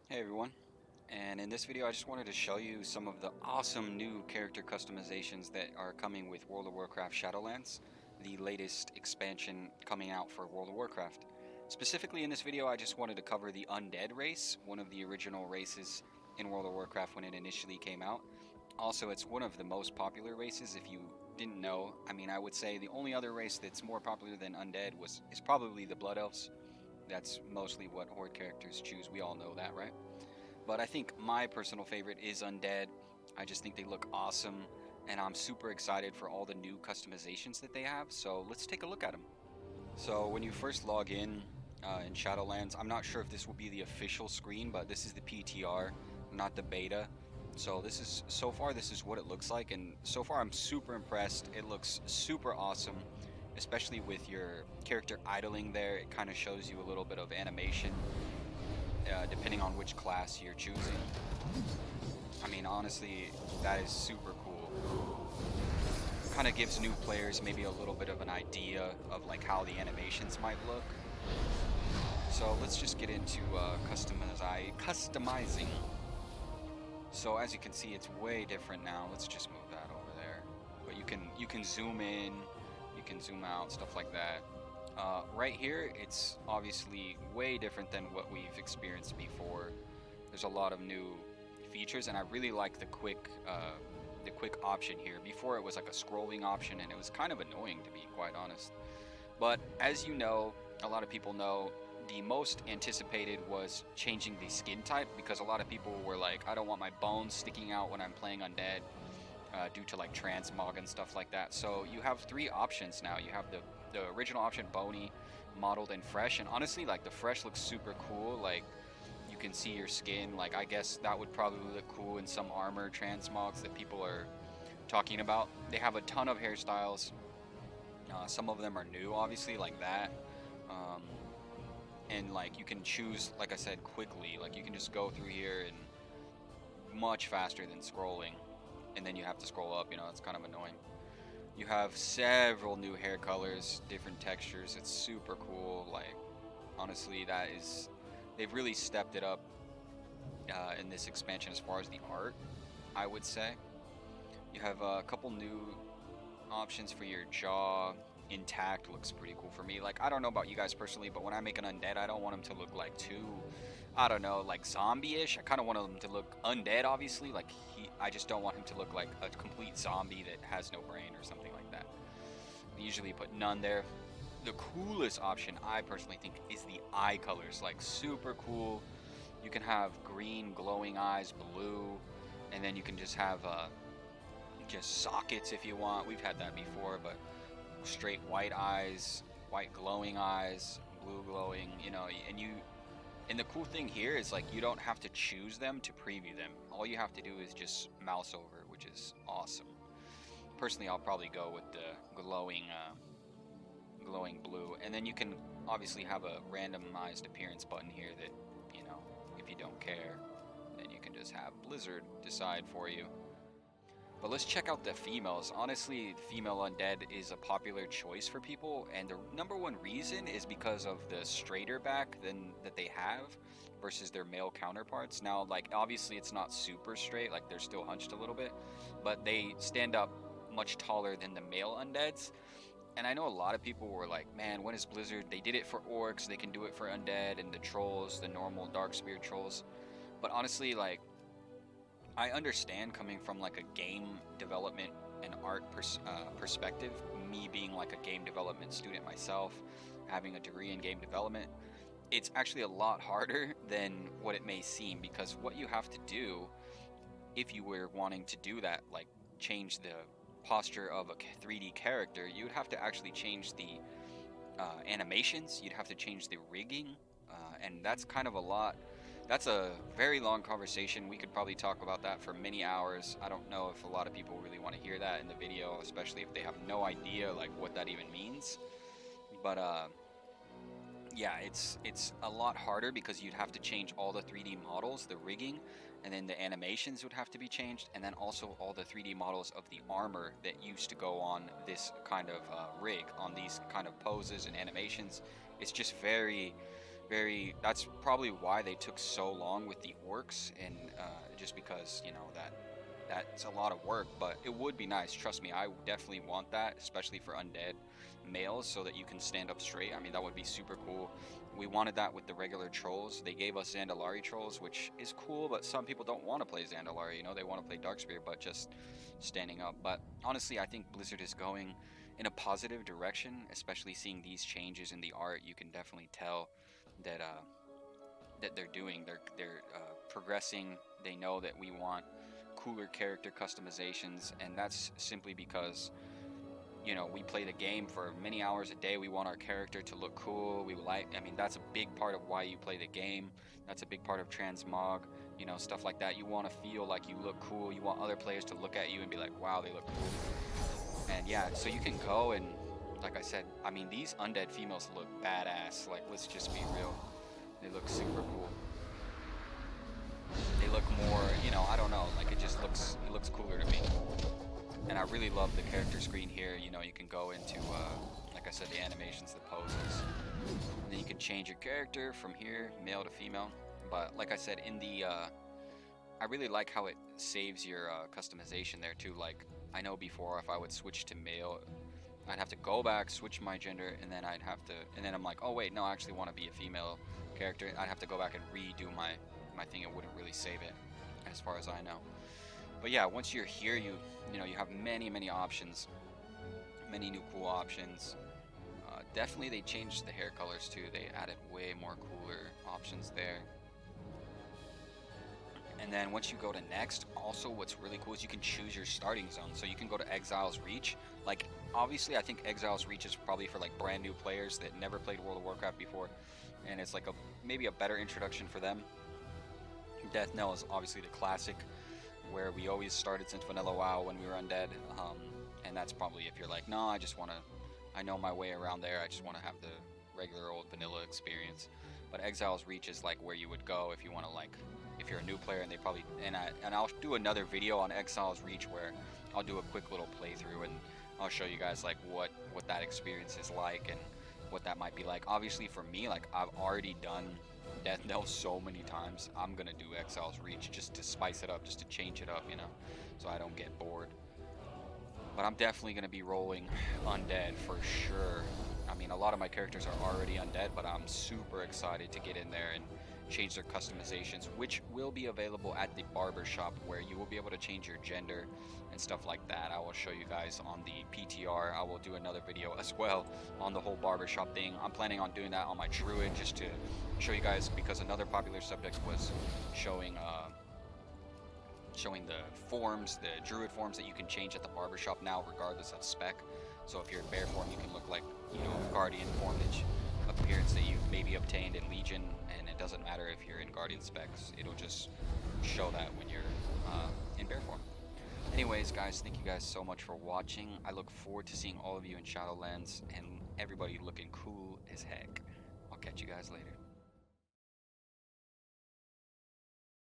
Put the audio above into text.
Hey everyone, and in this video I just wanted to show you some of the awesome new character customizations that are coming with World of Warcraft Shadowlands, the latest expansion coming out for World of Warcraft. Specifically in this video I just wanted to cover the Undead Race, one of the original races in World of Warcraft when it initially came out. Also, it's one of the most popular races if you didn't know. I mean, I would say the only other race that's more popular than Undead is probably the Blood Elves. That's mostly what Horde characters choose. We all know that, right? But I think my personal favorite is Undead. I just think they look awesome, and I'm super excited for all the new customizations that they have. So let's take a look at them. So when you first log in Shadowlands, I'm not sure if this will be the official screen, but this is the PTR, not the beta. So so far this is what it looks like, and so far I'm super impressed. It looks super awesome, especially with your character idling there. It kind of shows you a little bit of animation depending on which class you're choosing. I mean, honestly, that is super cool. Kind of gives new players maybe a little bit of an idea of like how the animations might look. So let's just get into customizing. So as you can see, it's way different now. Let's just move that over there. But you can zoom in, you can zoom out, stuff like that. Right here, it's obviously way different than what we've experienced before. There's a lot of new features, and I really like the quick option here. Before it was like a scrolling option, and it was kind of annoying to be quite honest. But as you know, a lot of people know, the most anticipated was changing the skin type because a lot of people were like, I don't want my bones sticking out when I'm playing Undead due to like transmog and stuff like that. So you have three options now. You have the original option, bony, mottled, and fresh. And honestly, like the fresh looks super cool. Like you can see your skin. Like I guess that would probably look cool in some armor transmogs that people are talking about. They have a ton of hairstyles. Some of them are new, obviously, like that. Um, and like you can choose, like I said, quickly. Like you can just go through here and much faster than scrolling. And then you have to scroll up, it's kind of annoying. You have several new hair colors, different textures. It's super cool. Like, honestly, they've really stepped it up in this expansion as far as the art, I would say. You have a couple new options for your jaw. Intact looks pretty cool for me. Like, I don't know about you guys personally, but when I make an undead, I don't want him to look like too, I don't know, like zombie-ish. I kind of want him to look undead, obviously. Like, I just don't want him to look like a complete zombie that has no brain or something like that. I usually put none there. The coolest option, I personally think, is the eye colors. Like, super cool. You can have green glowing eyes, blue, and then you can just have just sockets if you want. We've had that before, but straight white eyes, white glowing eyes, blue glowing, and the cool thing here is like you don't have to choose them to preview them. All you have to do is just mouse over, which is awesome. Personally, I'll probably go with the glowing blue, and then you can obviously have a randomized appearance button here that, if you don't care, then you can just have Blizzard decide for you. But let's check out the females. Honestly, female undead is a popular choice for people, and the number one reason is because of the straighter back that they have versus their male counterparts. Now, like obviously it's not super straight, like they're still hunched a little bit, but they stand up much taller than the male undeads. And I know a lot of people were like, man, when is Blizzard? They did it for orcs, they can do it for undead and the trolls, the normal darkspear trolls. But honestly, like I understand coming from like a game development and art perspective, me being like a game development student myself, having a degree in game development, it's actually a lot harder than what it may seem because what you have to do if you were wanting to do that, like change the posture of a 3D character, you would have to actually change the animations, you'd have to change the rigging, and that's kind of a lot. That's a very long conversation. We could probably talk about that for many hours. I don't know if a lot of people really want to hear that in the video, especially if they have no idea like what that even means. But yeah, it's a lot harder because you'd have to change all the 3D models, the rigging, and then the animations would have to be changed, and then also all the 3D models of the armor that used to go on this kind of rig, on these kind of poses and animations. It's just very That's probably why they took so long with the orcs, and just because, you know, that's a lot of work, but it would be nice. Trust me, I definitely want that, especially for undead males, so that you can stand up straight. I mean, that would be super cool. We wanted that with the regular trolls. They gave us Zandalari Trolls, which is cool, but some people don't want to play Zandalari, you know, they want to play Darkspear, but just standing up. But honestly, I think Blizzard is going in a positive direction, especially seeing these changes in the art. You can definitely tell that that they're doing. They're progressing. They know that we want cooler character customizations, and that's simply because, you know, we play the game for many hours a day. We want our character to look cool. I mean, that's a big part of why you play the game. That's a big part of transmog, you know, stuff like that. You want to feel like you look cool. You want other players to look at you and be like, wow, they look cool. And yeah, so you can go and, like I said, I mean, these undead females look badass. Like, let's just be real. They look super cool. They look more, you know, I don't know, like it looks cooler to me. And I really love the character screen here. You know, you can go into, like I said, the animations, the poses. And then you can change your character from here, male to female. But like I said, in the, I really like how it saves your customization there too. Like, I know before if I would switch to male, I'd have to go back, switch my gender, and then and then I'm like, oh wait, no, I actually want to be a female character. I'd have to go back and redo my thing. It wouldn't really save it, as far as I know. But yeah, once you're here, you know, you have many options, many new cool options. Definitely they changed the hair colors too. They added way more cooler options there. And then once you go to next, also what's really cool is you can choose your starting zone. So you can go to Exile's Reach. Like, obviously I think Exile's Reach is probably for like brand new players that never played World of Warcraft before, and it's like maybe a better introduction for them. Death Knell is obviously the classic, where we always started since Vanilla WoW when we were undead, and that's probably if you're like, no, I know my way around there, I just want to have the regular old vanilla experience. But Exile's Reach is like where you would go if you want to, like, if you're a new player, and they probably, and I'll do another video on Exile's Reach where I'll do a quick little playthrough and I'll show you guys like what that experience is like and what that might be like. Obviously for me, like, I've already done Death Knell so many times, I'm gonna do Exile's Reach just to spice it up, just to change it up, you know, so I don't get bored. But I'm definitely gonna be rolling Undead for sure. I mean, a lot of my characters are already Undead, but I'm super excited to get in there and change their customizations, which will be available at the barbershop, where you will be able to change your gender and stuff like that. I will show you guys on the PTR. I will do another video as well on the whole barbershop thing. I'm planning on doing that on my Druid, just to show you guys, because another popular subject was showing the forms, the Druid forms that you can change at the barbershop now, regardless of spec. So if you're in bear form, you can look like, you know, Guardian formage appearance that you've maybe obtained in Legion, and it doesn't matter if you're in Guardian specs, it'll just show that when you're in bear form. Anyways, guys, thank you guys so much for watching. I look forward to seeing all of you in Shadowlands, and everybody looking cool as heck. I'll catch you guys later.